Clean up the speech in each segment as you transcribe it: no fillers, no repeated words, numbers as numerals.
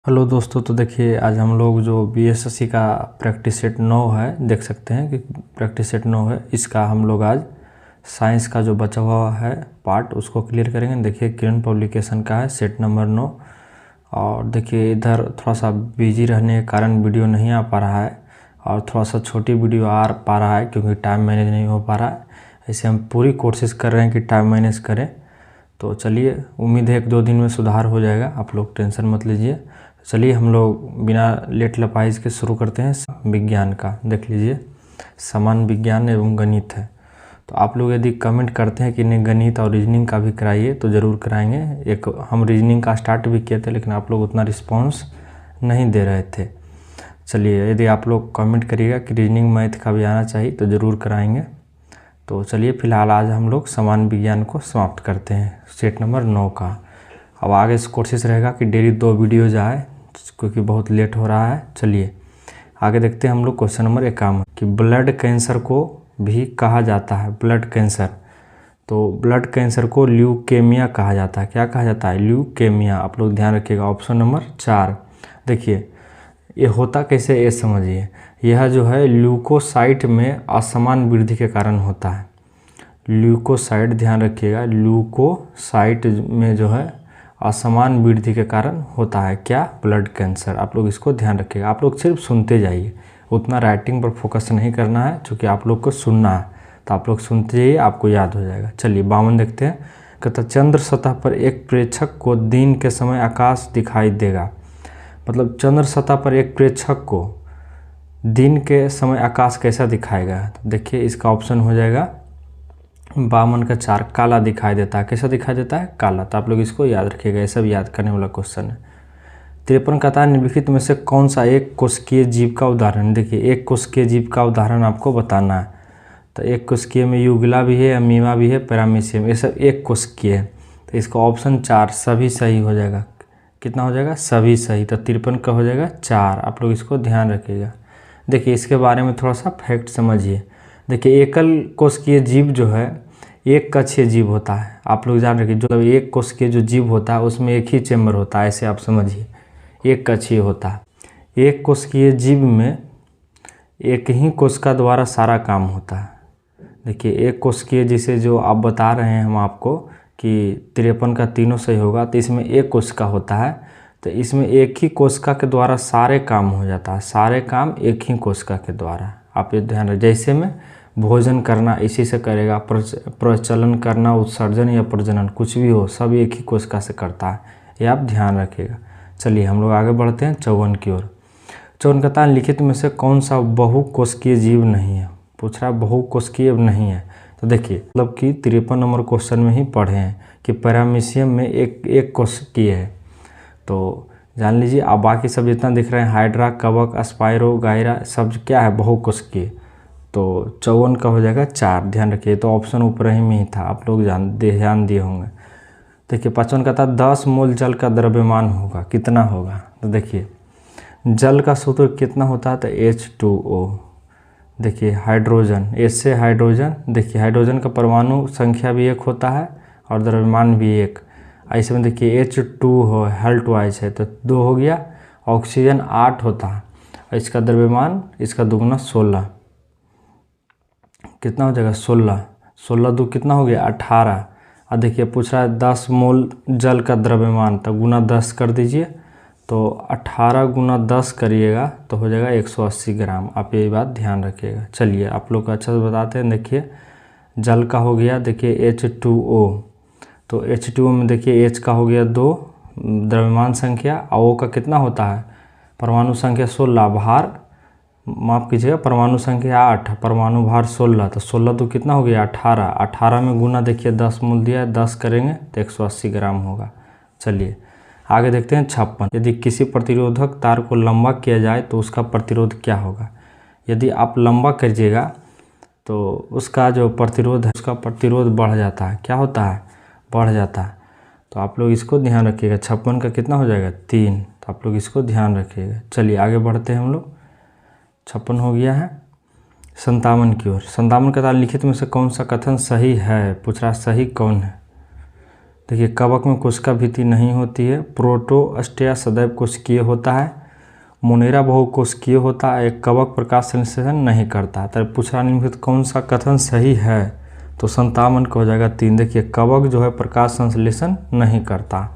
Hello दोस्तों, तो देखिए आज हम लोग जो बीएसएससी का प्रैक्टिस सेट 9 है, देख सकते हैं कि प्रैक्टिस सेट 9 है। इसका हम लोग आज साइंस का जो बचा हुआ है पार्ट उसको क्लियर करेंगे। देखिए किरण पब्लिकेशन का है सेट नंबर 9। और देखिए इधर थोड़ा सा बिजी रहने के कारण वीडियो नहीं आ पा रहा है और थोड़ा सा छोटी वीडियो आ पा रहा है क्योंकि टाइम मैनेज नहीं हो पा रहा है। ऐसे हम पूरी कोशिश कर रहे हैं कि टाइम मैनेज करें। तो चलिए, उम्मीद है 1-2 दिन में सुधार हो जाएगा, आप लोग टेंशन मत लीजिए। चलिए हम लोग बिना लेट लपाइज के शुरू करते हैं विज्ञान का। देख लीजिए, समान विज्ञान एवं गणित है। तो आप लोग यदि कमेंट करते हैं कि नहीं गणित और रीजनिंग का भी कराइए तो ज़रूर कराएंगे। एक हम रीजनिंग का स्टार्ट भी किए थे लेकिन आप लोग उतना रिस्पॉन्स नहीं दे रहे थे। चलिए, यदि आप लोग कमेंट करिएगा कि रीजनिंग मैथ का भी आना चाहिए तो ज़रूर कराएंगे। तो चलिए फ़िलहाल आज हम लोग समान विज्ञान को समाप्त करते हैं सेट नंबर 9 का। अब आगे से कोशिश रहेगा कि डेली 2 वीडियोज आए क्योंकि बहुत लेट हो रहा है। चलिए आगे देखते हैं हम लोग क्वेश्चन नंबर 51 कि ब्लड कैंसर को भी कहा जाता है ब्लड कैंसर। तो ब्लड कैंसर को ल्यूकेमिया कहा जाता है। क्या कहा जाता है? ल्यूकेमिया। आप लोग ध्यान रखिएगा। Option number 4। देखिए ये होता कैसे, ये समझिए। यह जो है ल्यूकोसाइट में असमान वृद्धि के कारण होता है। ल्यूकोसाइट, ध्यान रखिएगा, ल्यूकोसाइट में जो है असमान वृद्धि के कारण होता है क्या? Blood cancer. आप लोग इसको ध्यान रखिएगा। आप लोग सिर्फ सुनते जाइए, उतना राइटिंग पर फोकस नहीं करना है क्योंकि आप लोग को सुनना है। तो आप लोग सुनते जाइए, आपको याद हो जाएगा। चलिए 52 देखते हैं। कहता चंद्र सतह पर एक प्रेक्षक को दिन के समय आकाश दिखाई देगा। मतलब चंद्र सतह पर एक प्रेक्षक को दिन के समय आकाश कैसा दिखाएगा? तो देखिए इसका ऑप्शन हो जाएगा 52 का 4, काला दिखाई देता है। कैसा दिखाई देता है? काला। तो आप लोग इसको याद रखिएगा, ये सब याद करने वाला क्वेश्चन है। 53 कहता है निम्नलिखित में से कौन सा एक कोशिकीय जीव का उदाहरण। देखिए एक कोशिकीय जीव का उदाहरण आपको बताना है। तो एक कोशिकीय में यूगुला भी है, अमीबा भी है, पैरामीशियम, ये सब एक कोशिकीय है। तो इसका ऑप्शन 4 सभी सही हो जाएगा। कितना हो जाएगा? सभी सही। तो 53 का हो जाएगा 4। आप लोग इसको ध्यान रखिएगा। देखिए इसके बारे में थोड़ा सा फैक्ट समझिए। देखिए एकल कोशिकीय जीव जो है एक कक्षीय जीव होता है। आप लोग जान रखिए, जो एक कोशिकीय जो जीव होता है उसमें एक ही चेम्बर होता है, ऐसे आप समझिए, एक कक्षीय होता है। एक कोशिकीय जीव में एक ही कोशिका द्वारा सारा काम होता है। देखिए एक कोशिकीय जिसे जो आप बता रहे हैं हम आपको कि 53 का तीनों सही होगा, तो इसमें एक कोशिका होता है। तो इसमें एक ही कोशिका के द्वारा सारे काम हो जाता है, सारे काम एक ही कोशिका के द्वारा। आप ये ध्यान रखें, जैसे में भोजन करना इसी से करेगा, प्रचलन करना, उत्सर्जन या प्रजनन कुछ भी हो सब एक ही कोशिका से करता है, ये आप ध्यान रखिएगा। चलिए हम लोग आगे बढ़ते हैं 54 की ओर। 54 कहता है लिखित में से कौन सा बहुकोशिकीय जीव नहीं है। पूछ रहा है बहुकोशिकीय नहीं है। तो देखिए मतलब कि 53 नंबर क्वेश्चन में ही पढ़े हैं कि पैरामीशियम में एक कोशिकीय है। तो जान लीजिए। अब बाकी सब जितना दिख रहे हैं हाइड्रा, कवक, स्पाइरो, गायरा, सब क्या है? बहुकोशिकीय। तो 54 का हो जाएगा 4। ध्यान रखिए, तो ऑप्शन ऊपर ही में ही था, आप लोग ध्यान दिए होंगे। देखिए 55 का था 10 मोल जल का द्रव्यमान होगा, कितना होगा? तो देखिए जल का सूत्र कितना होता है? तो H2O। देखिए हाइड्रोजन, H से हाइड्रोजन। देखिए हाइड्रोजन का परमाणु संख्या भी 1 होता है और द्रव्यमान भी 1। ऐसे में देखिए H2 हो, हेल्ट वाइज है तो 2 हो गया। ऑक्सीजन 8 होता है, इसका द्रव्यमान इसका दुगुना 16। कितना हो जाएगा? 16। 16 दो कितना हो गया? 18। और देखिए पूछ रहा है 10 मोल जल का द्रव्यमान, तो गुना 10 कर दीजिए। तो 18 गुना 10 करिएगा तो हो जाएगा 180 ग्राम। आप ये बात ध्यान रखिएगा। चलिए आप लोग को अच्छा से बताते हैं। देखिए जल का हो गया, देखिए H2O। तो H2O में देखिए H का हो गया 2 द्रव्यमान संख्या, और O का कितना होता है? परमाणु संख्या 16, भार माफ़ कीजिएगा परमाणु संख्या 8, परमाणु भार 16। तो 16 तो कितना हो गया? 18। 18 में गुना देखिए 10 मोल दिया है, 10 करेंगे तो 180 ग्राम होगा। चलिए आगे देखते हैं 56। यदि किसी प्रतिरोधक तार को लंबा किया जाए तो उसका प्रतिरोध क्या होगा? यदि आप लंबा करिएगा तो उसका जो प्रतिरोध है उसका प्रतिरोध बढ़ जाता है। क्या होता है? बढ़ जाता है। तो आप लोग इसको ध्यान रखिएगा। 56 का कितना हो जाएगा? 3। तो आप लोग इसको ध्यान रखिएगा। चलिए आगे बढ़ते हैं हम लोग। 56 हो गया है। 57 की ओर। 57 का लिखित में से कौन सा कथन सही है? पूछ रहा सही कौन है? देखिए कवक में कोशिका भित्ति नहीं होती है। प्रोटोस्टिया सदैव कोशिकीय होता है। मोनेरा बहुकोशिकीय होता है। एक कवक प्रकाश संश्लेषण नहीं करता। तो पूछ रहा निम्नलिखित कौन सा कथन सही है, तो 57 का हो जाएगा 3। देखिए कवक जो है प्रकाश संश्लेषण नहीं करता।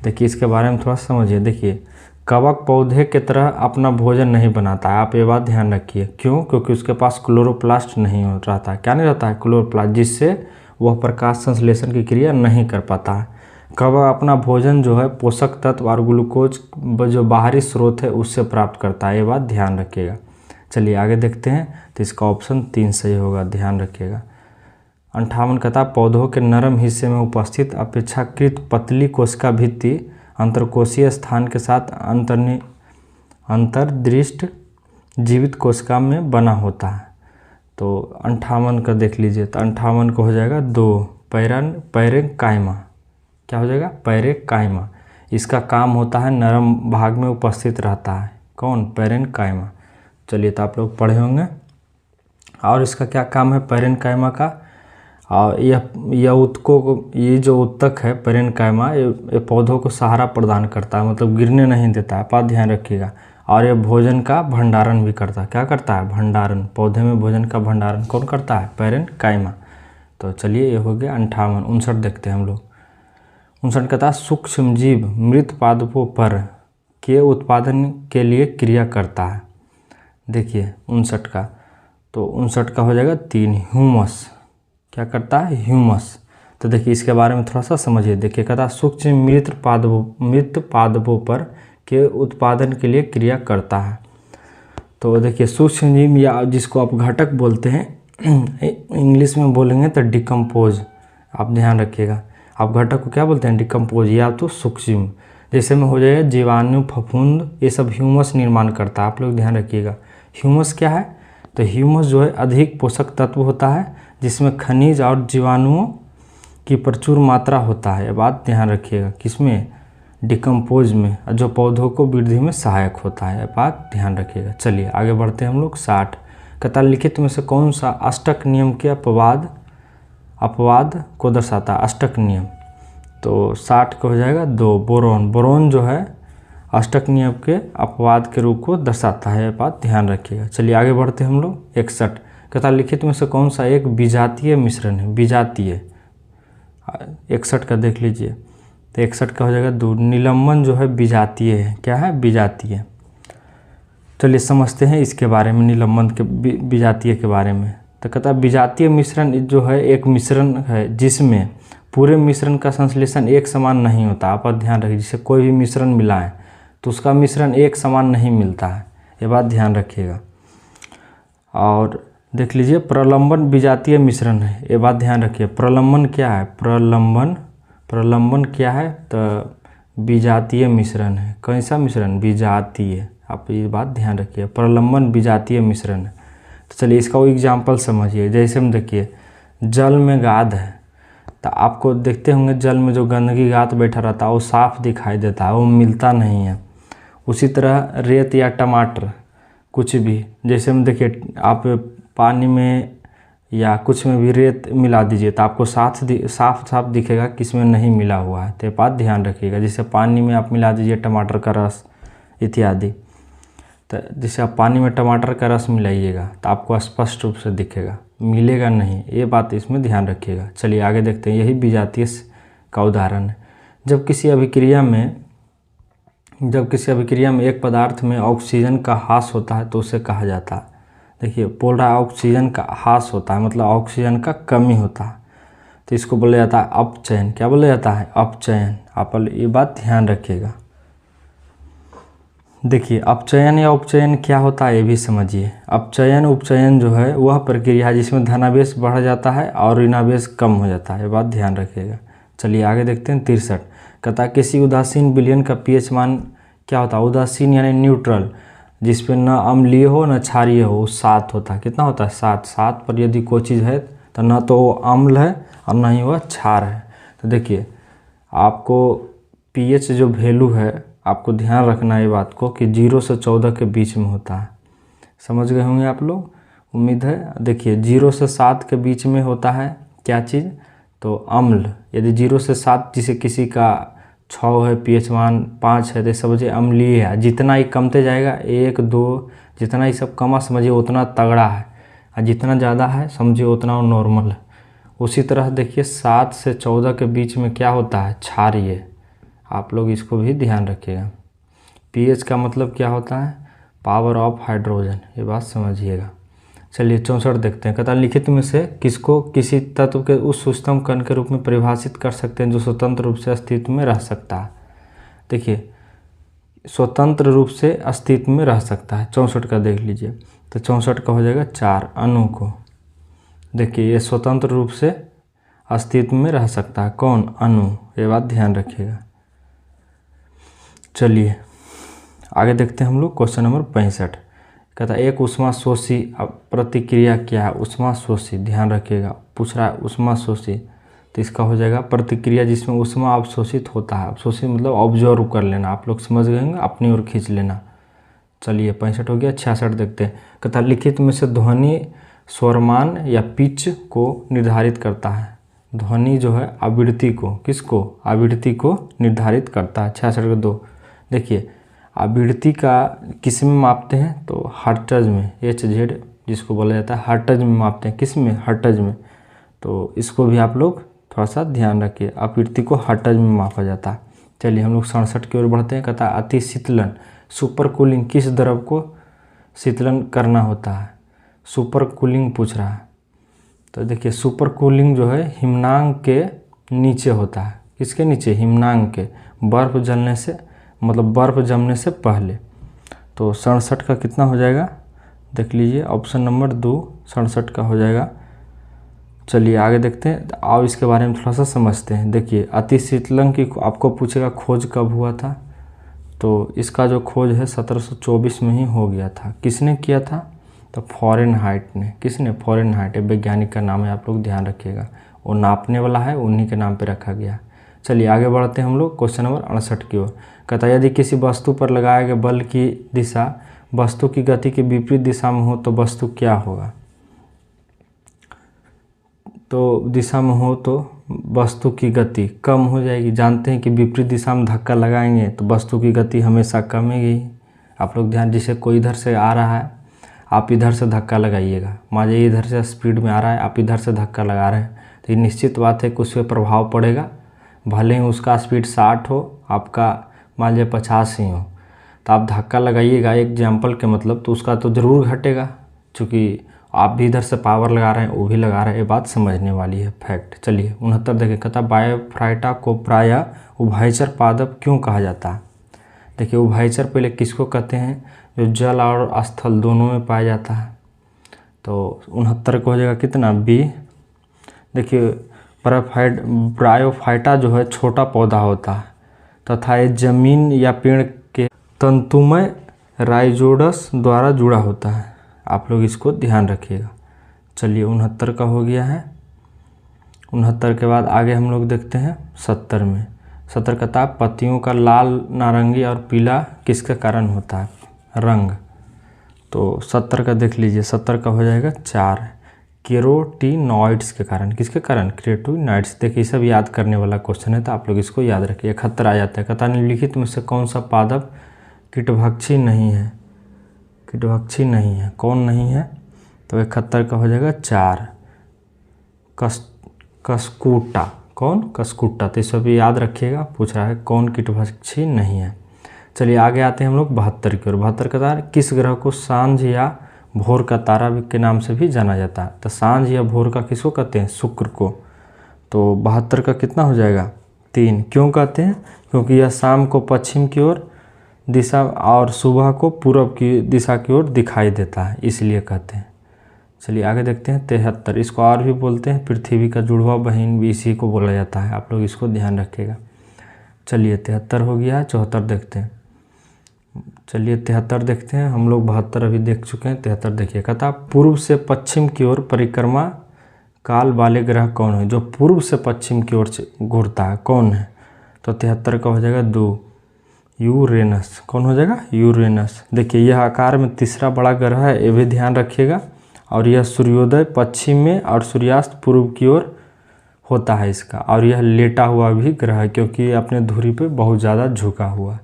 देखिए इसके बारे में थोड़ा समझिए। देखिए कवक पौधे की तरह अपना भोजन नहीं बनाता है, आप ये बात ध्यान रखिए। क्यों? क्योंकि उसके पास क्लोरोप्लास्ट नहीं रहता है। क्या नहीं रहता है? क्लोरोप्लास्ट, जिससे वह प्रकाश संश्लेषण की क्रिया नहीं कर पाता है। कवक अपना भोजन जो है पोषक तत्व और ग्लूकोज जो बाहरी स्रोत है उससे प्राप्त करता है, ये बात ध्यान रखिएगा। चलिए आगे देखते हैं। तो इसका ऑप्शन 3 सही होगा, ध्यान रखिएगा। 58 कहता पौधों के नरम हिस्से में उपस्थित अपेक्षाकृत पतली कोशिका भित्ति अंतरकोशीय स्थान के साथ अंतर्दृष्ट जीवित कोशिका में बना होता है। तो 58 का देख लीजिए। तो 58 को हो जाएगा 2 पैरेंकाइमा। क्या हो जाएगा? पैरेंकाइमा। इसका काम होता है नरम भाग में उपस्थित रहता है। कौन? पैरेंकाइमा। चलिए तो आप लोग पढ़े होंगे। और इसका क्या काम है पैरेंकाइमा का? और यह उत्तकों ये जो उत्तक है पैरेंकाइमा, ये पौधों को सहारा प्रदान करता है, मतलब गिरने नहीं देता है। बात ध्यान रखिएगा। और ये भोजन का भंडारण भी करता है। क्या करता है? भंडारण। पौधे में भोजन का भंडारण कौन करता है? पैरेंकाइमा। तो चलिए ये हो गया 58। 59 देखते हैं हम लोग। 59 कहता है सूक्ष्म जीव मृत पादपों पर के उत्पादन के लिए क्रिया करता है। देखिए 59 का, तो 59 का हो जाएगा 3 ह्यूमस। क्या करता है? ह्यूमस। तो देखिए इसके बारे में थोड़ा सा समझिए। देखिए कहता सूक्ष्म मृत पादपों पर के उत्पादन के लिए क्रिया करता है। तो देखिए सूक्ष्म जीव या जिसको आप घटक बोलते हैं, इंग्लिश में बोलेंगे तो डिकम्पोज। आप ध्यान रखिएगा। आप घटक को क्या बोलते हैं? डिकम्पोज या तो सूक्ष्म। जैसे में हो जाएगा जीवाणु, फफूंद, ये सब ह्यूमस निर्माण करता है। आप लोग ध्यान रखिएगा। ह्यूमस क्या है? तो ह्यूमस जो है अधिक पोषक तत्व होता है, जिसमें खनिज और जीवाणुओं की प्रचुर मात्रा होता है। ये बात ध्यान रखिएगा। किसमें? डिकम्पोज में, जो पौधों को वृद्धि में सहायक होता है। ये बात ध्यान रखिएगा। चलिए आगे बढ़ते हैं हम लोग। 60 कहता लिखित में से कौन सा अष्टक नियम के अपवाद को दर्शाता है? अष्टक नियम। तो 60 का हो जाएगा 2 बोरोन। बोरोन जो है अष्टक नियम के अपवाद के रूप को दर्शाता है। ये बात ध्यान रखिएगा। चलिए आगे बढ़ते हैं हम लोग। 61 कहता लिखित में से कौन सा एक विजातीय मिश्रण है? विजातीय। 61 का देख लीजिए। तो 61 का हो जाएगा 2 निलंबन जो है विजातीय है। क्या है? विजातीय। चलिए समझते हैं इसके बारे में, निलंबन के विजातीय के बारे में। तो कहता विजातीय मिश्रण जो है एक मिश्रण है जिसमें पूरे मिश्रण का संश्लेषण एक समान नहीं होता। आप ध्यान रखिए। जिसे कोई भी मिश्रण मिलाएं तो उसका मिश्रण एक समान नहीं मिलता है। ये बात ध्यान रखिएगा। और देख लीजिए प्रलंबन विजातीय मिश्रण है। ये बात ध्यान रखिए। प्रलंबन क्या है? प्रलंबन क्या है? तो विजातीय मिश्रण है। कैसा मिश्रण? विजातीय। आप ये बात ध्यान रखिए। प्रलंबन विजातीय मिश्रण है। तो चलिए इसका वो एग्जाम्पल समझिए। जैसे हम देखिए जल में गाद है, तो आपको देखते होंगे जल में जो गंदगी गाद बैठा रहता है वो साफ दिखाई देता है, वो मिलता नहीं है। उसी तरह रेत या टमाटर कुछ भी, जैसे हम देखिए आप पानी में या कुछ में भी रेत मिला दीजिए तो आपको साफ साफ दिखेगा कि इसमें नहीं मिला हुआ है। तो ये बात ध्यान रखिएगा। जैसे पानी में आप मिला दीजिए टमाटर का रस इत्यादि, तो जैसे आप पानी में टमाटर का रस मिलाइएगा तो आपको स्पष्ट रूप से दिखेगा, मिलेगा नहीं। ये बात इसमें ध्यान रखिएगा। चलिए आगे देखते हैं। यही विजातीय का उदाहरण है। जब किसी अभिक्रिया में एक पदार्थ में ऑक्सीजन का ह्रास होता है तो उसे कहा जाता है, देखिए बोल रहा है ऑक्सीजन का ह्रास होता है, मतलब ऑक्सीजन का कमी होता है, तो इसको बोला जाता है अपचयन। क्या बोला जाता है? अपचयन। आप ये बात ध्यान रखिएगा। देखिए अपचयन या उपचयन क्या होता है ये भी समझिए। अपचयन उपचयन जो है वह प्रक्रिया है जिसमें धनावेश बढ़ जाता है और ऋणावेश कम हो जाता है। ये बात ध्यान रखिएगा। चलिए आगे देखते हैं। 63 कहता है किसी उदासीन विलयन का पीएच मान क्या होता है? उदासीन यानी न्यूट्रल, जिस पे न अम्लीय हो न क्षारीय हो, 7 होता है। कितना होता है? 7। 7 पर यदि कोई चीज़ है तो ना तो वो अम्ल है और ना ही वह क्षार है। तो देखिए आपको पीएच जो वैल्यू है आपको ध्यान रखना है ये बात को कि 0 से 14 के बीच में होता है। समझ गए होंगे आप लोग, उम्मीद है। देखिए 0 से 7 के बीच में होता है क्या चीज़? तो अम्ल, यदि 0 से 7 जिसे किसी का 6 है, pH मान 5 है, तो समझिए अम्लीय है। जितना ही कमते जाएगा 1 2, जितना ही सब कमा समझिए उतना तगड़ा है, और जितना ज़्यादा है समझिए उतना नॉर्मल है। उसी तरह देखिए 7 से 14 के बीच में क्या होता है, क्षारीय। आप लोग इसको भी ध्यान रखिएगा। pH का मतलब क्या होता है, पावर ऑफ हाइड्रोजन, ये बात समझिएगा। चलिए 64 देखते हैं। कहता है लिखित में से किसको किसी तत्व के उस सूक्ष्म कण के रूप में परिभाषित कर सकते हैं जो स्वतंत्र रूप से अस्तित्व में रह सकता है। देखिए स्वतंत्र रूप से अस्तित्व में रह सकता है, 64 का देख लीजिए। तो 64 का हो जाएगा 4 अणु को। देखिए ये स्वतंत्र रूप से अस्तित्व में रह सकता है, कौन, अणु, ये बात ध्यान रखिएगा। चलिए आगे देखते हैं हम लोग क्वेश्चन नंबर 65। कहता है एक ऊष्माशोषी प्रतिक्रिया क्या है, ऊष्माशोषी, ध्यान रखिएगा, पूछ रहा है ऊष्माशोषी, तो इसका हो जाएगा प्रतिक्रिया जिसमें ऊष्मा अवशोषित होता है। अवशोषित मतलब ऑब्जर्व कर लेना, आप लोग समझ गए होंगे, अपनी ओर खींच लेना। चलिए 65 हो गया। 66 देखते हैं। कहता है लिखित में से ध्वनि स्वरमान या पिच को निर्धारित करता है। ध्वनि जो है आवृत्ति को, किसको, आवृत्ति को निर्धारित करता है। 66 का 2 देखिए आवृत्ति का किस में मापते हैं, तो हर्ट्ज में, HZ जिसको बोला जाता है हर्ट्ज में मापते हैं। किस में, हर्ट्ज में। तो इसको भी आप लोग थोड़ा सा ध्यान रखिए, आवृत्ति को हर्ट्ज में मापा जाता है। चलिए हम लोग 67 की ओर बढ़ते हैं। कहता है अति शीतलन, सुपर कूलिंग, किस द्रव को शीतलन करना होता है, सुपर कूलिंग पूछ रहा है। तो देखिए सुपर कूलिंग जो है हिमनांग के नीचे होता है। किसके नीचे, हिमनांग के, बर्फ़ जलने से, मतलब बर्फ़ जमने से पहले। तो 67 का कितना हो जाएगा, देख लीजिए ऑप्शन नंबर 2 67 का हो जाएगा। चलिए आगे देखते हैं, आओ इसके बारे में थोड़ा सा समझते हैं। देखिए अति शीतलन की आपको पूछेगा खोज कब हुआ था, तो इसका जो खोज है 1724 में ही हो गया था। किसने किया था, तो फ़ारेनहाइट ने। किसने, फ़ारेनहाइट, वैज्ञानिक का नाम है, आप लोग ध्यान रखिएगा, वो नापने वाला है, उन्हीं के नाम पे रखा गया। चलिए आगे बढ़ते हैं हम लोग क्वेश्चन नंबर 68 की ओर। कहता है यदि किसी वस्तु पर लगाए गए बल की दिशा वस्तु की गति के विपरीत दिशा में हो तो वस्तु क्या होगा। तो दिशा में हो तो वस्तु की गति कम हो जाएगी। जानते हैं कि विपरीत दिशा में धक्का लगाएंगे तो वस्तु की गति हमेशा कमेगी। आप लोग ध्यान, जैसे कोई इधर से आ रहा है, आप इधर से धक्का लगाइएगा, मान लीजिए इधर से स्पीड में आ रहा है, आप इधर से धक्का लगा रहे हैं, तो ये निश्चित बात है कि उस पर प्रभाव पड़ेगा। भले ही उसका स्पीड 60 हो, आपका मान लीजिए 50 ही हो, तो आप धक्का लगाइएगा एग्जाम्पल के मतलब, तो उसका तो ज़रूर घटेगा, क्योंकि आप भी इधर से पावर लगा रहे हैं, वो भी लगा रहे हैं। ये बात समझने वाली है, फैक्ट। चलिए 69 देखिए। कहता बायोफ्राइटा को प्रायः उभयचर पादप क्यों कहा जाता है। देखिए उभयचर पहले किसको कहते हैं, जो जल और स्थल दोनों में पाया जाता है। तो 69 को हो जाएगा कितना, बी। देखिए ब्रायोफाइटा जो है छोटा पौधा होता है तथा ये जमीन या पेड़ के तंतुमय राइजोडस द्वारा जुड़ा होता है। आप लोग इसको ध्यान रखिएगा। चलिए 69 का हो गया है। 69 के बाद आगे हम लोग देखते हैं 70 में। 70 कहता है पत्तियों का लाल, नारंगी और पीला किसके कारण होता है, रंग। तो 70 का देख लीजिए, 70 का हो जाएगा 4 केरोटिनॉइड्स के कारण। किसके कारण, केरोटिनॉइड्स। देखिए सब याद करने वाला क्वेश्चन है, तो आप लोग इसको याद रखिए। 71 आ जाता है। कहता निम्नलिखित में से कौन सा पादप कीटभक्षी नहीं है, कीटभक्षी नहीं है, कौन नहीं है। तो 71 का हो जाएगा 4 कस्कूटा। कौन, कस्कूटा। तो इस भी याद रखिएगा, पूछ रहा है कौन कीटभक्षी नहीं है। चलिए आगे आते हैं हम लोग 72 की ओर। 72 का तारा किस ग्रह को सांझ या भोर का तारा के नाम से भी जाना जाता है। तो सांझ या भोर का किसको कहते हैं, शुक्र को। तो 72 का कितना हो जाएगा, 3। क्यों कहते हैं, क्योंकि यह शाम को पश्चिम की ओर दिशा और सुबह को पूर्व की दिशा की ओर दिखाई देता है, इसलिए कहते हैं। चलिए आगे देखते हैं 73। इसको और भी बोलते हैं पृथ्वी का जुड़वा बहन, भी इसी को बोला जाता है। आप लोग इसको ध्यान रखिएगा। चलिए 73 हो गया है। 74 देखते हैं। चलिए 73 देखते हैं। हम लोग 72 अभी देख चुके हैं। 73 देखिए। कहता पूर्व से पश्चिम की ओर परिक्रमा काल वाले ग्रह कौन है, जो पूर्व से पश्चिम की ओर घूरता है, कौन है। तो 73 का हो जाएगा 2 यूरेनस। कौन हो जाएगा, यूरेनस। देखिए यह आकार में तीसरा बड़ा ग्रह है, ये भी ध्यान रखिएगा। और यह सूर्योदय पश्चिम में और सूर्यास्त पूर्व की ओर होता है इसका, और यह लेटा हुआ भी ग्रह है क्योंकि ये अपने धुरी पे बहुत ज़्यादा झुका हुआ है।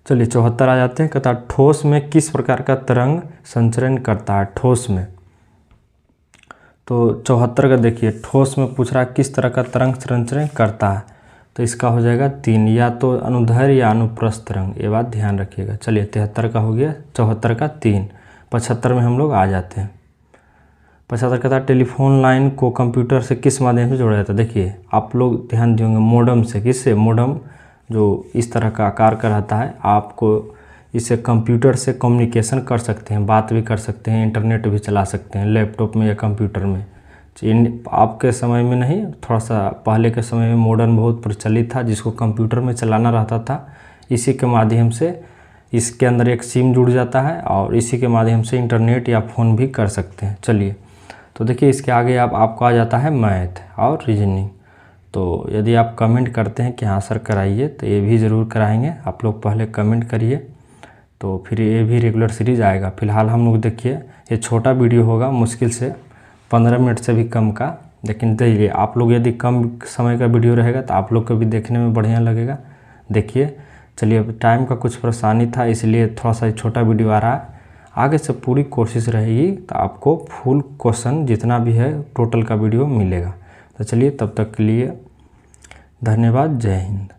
चलिए 74 आ जाते हैं। कहता है ठोस में किस प्रकार का तरंग संचरण करता है। ठोस में तो 74 का देखिए, ठोस में पूछ रहा है किस तरह का तरंग संचरण करता है, तो इसका हो जाएगा 3, या तो अनुदैर्ध्य या अनुप्रस्थ तरंग, ये बात ध्यान रखिएगा। चलिए 73 का हो गया, 74 का 3। 75 में हम लोग आ जाते हैं। 75 कहता है टेलीफोन लाइन को कंप्यूटर से किस माध्यम से जोड़ा जाता है। देखिए आप लोग ध्यान देंगे, मोडम से। किससे? मोडम जो इस तरह का आकार का रहता है, आपको इससे कंप्यूटर से कम्युनिकेशन कर सकते हैं, बात भी कर सकते हैं, इंटरनेट भी चला सकते हैं लैपटॉप में या कंप्यूटर में। आपके समय में नहीं, थोड़ा सा पहले के समय में मॉडर्न बहुत प्रचलित था, जिसको कंप्यूटर में चलाना रहता था। इसी के माध्यम से इसके अंदर एक सिम जुड़ जाता है और इसी के माध्यम से इंटरनेट या फ़ोन भी कर सकते हैं। चलिए तो देखिए इसके आगे आपको आ जाता है मैथ और रीजनिंग। तो यदि आप कमेंट करते हैं कि हाँ सर कराइए, तो ये भी ज़रूर कराएंगे। आप लोग पहले कमेंट करिए, तो फिर ये भी रेगुलर सीरीज आएगा। फिलहाल हम लोग देखिए ये छोटा वीडियो होगा, मुश्किल से 15 मिनट से भी कम का, लेकिन देखिए आप लोग यदि कम समय का वीडियो रहेगा तो आप लोग को भी देखने में बढ़िया लगेगा। देखिए चलिए, अब टाइम का कुछ परेशानी था इसलिए थोड़ा सा छोटा वीडियो आ रहा है। आगे से पूरी कोशिश रहेगी तो आपको फुल क्वेश्चन जितना भी है टोटल का वीडियो मिलेगा। तो चलिए तब तक के लिए धन्यवाद। जय हिंद।